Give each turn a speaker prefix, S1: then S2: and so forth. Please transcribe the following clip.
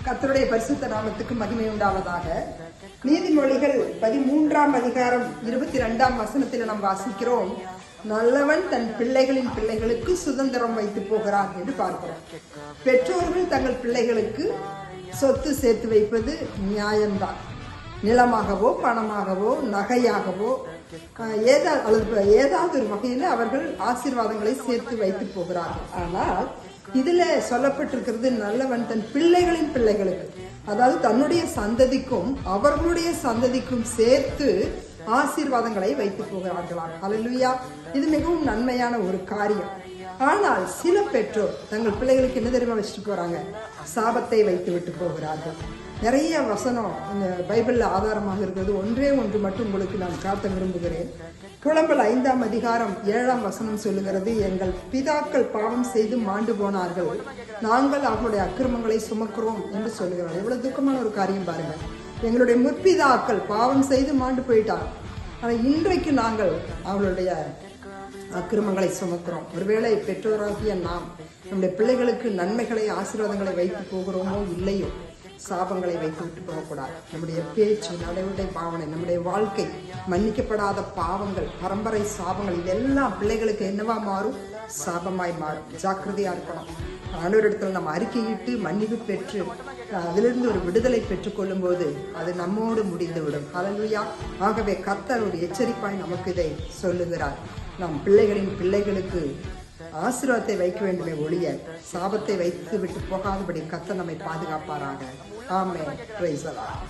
S1: கர்த்தருடைய பரிசுத்த நாமத்துக்கு மகிமை உண்டாவதாக. நீதிமொழிகள் 13ஆம் அதிகாரம் 22ஆம் வசனத்தில் நாம் வாசிக்கிறோம், நல்லவன் தன் பிள்ளைகளின் பிள்ளைகளுக்கு சுதந்திரம் வைத்து போகிறான் என்று பார்க்கிறோம். பெற்றோர்கள் தங்கள் பிள்ளைகளுக்கு சொத்து சேர்த்து வைப்பது நியாயம்தான். நிலமாகவோ பணமாகவோ நகையாகவோ ஏதாவது ஒரு வகையில் அவர்கள் ஆசீர்வாதங்களை சேர்த்து வைத்து போகிறார்கள். ஆனால் இதுல சொல்லப்பட்டிருக்கிறது, நல்லவன் தன் பிள்ளைகளின் பிள்ளைகளுக்கு, அதாவது தன்னுடைய சந்ததிக்கும் அவர்களுடைய சந்ததிக்கும் சேர்த்து ஆசீர்வாதங்களை வைத்து போகிறார்களாம். அல்லேலூயா! இது மிகவும் நன்மையான ஒரு காரியம். ஆனால் சில பெற்றோர் தங்கள் பிள்ளைகளுக்கு என்ன தெரியுமா வச்சுட்டு போறாங்க? சாபத்தை வைத்து விட்டு போகிறார்கள். நிறைய வசனம் இந்த பைபிள்ல ஆதாரமாக இருக்கிறது. ஒன்று மட்டும் உங்களுக்கு நான் காட்ட விரும்புகிறேன். புலம்பல் 5ஆம் அதிகாரம் 7ஆம் வசனம் சொல்லுகிறது, எங்கள் பிதாக்கள் பாவம் செய்து மாண்டு போனார்கள், நாங்கள் அவர்களுடைய அக்கிரமங்களை சுமக்கிறோம் என்று சொல்லுகிறார்கள். எவ்வளவு துக்கமான ஒரு காரியம் பாருங்க. எங்களுடைய முற்பிதாக்கள் பாவம் செய்து மாண்டு போயிட்டாங்க, ஆனால் இன்றைக்கு நாங்கள் அவர்களுடைய அக்கிரமங்களை சுமக்கிறோம். ஒருவேளை பெற்றோராகிய நாம் நம்முடைய பிள்ளைகளுக்கு நன்மைகளை ஆசீர்வாதங்களை வைத்து போகிறோமோ இல்லையோ, சாபங்களை வைத்து விட்டு போகக்கூடாது. நம்முடைய பேச்சு, நடவடிக்கை, பாவனை, நம்முடைய வாழ்க்கை, மன்னிக்கப்படாத பாவங்கள், பரம்பரை சாபங்கள், இதெல்லாம் பிள்ளைகளுக்கு என்னவா மாறும்? சாபமாய் மாறும். ஜாக்கிரதையா இருக்கணும். ஆண்டவரிடத்தில் நம்ம அறிக்கையிட்டு மன்னிப்பு பெற்று அதிலிருந்து ஒரு விடுதலை பெற்றுக் கொள்ளும் போது அது நம்மோடு முடிந்துவிடும். அல்லேலூயா! ஆகவே கர்த்தர் ஒரு எச்சரிப்பாய் நமக்கு இதை சொல்லுகிறார். நம் பிள்ளைகளின் பிள்ளைகளுக்கு ஆசீர்வாதத்தை வைக்க வேண்டுமே ஒழிய சாபத்தை வைத்து விட்டு போகாதபடி கர்த்தர் நம்மை பாதுகாப்பாராக. ஆமென். Praise the Lord.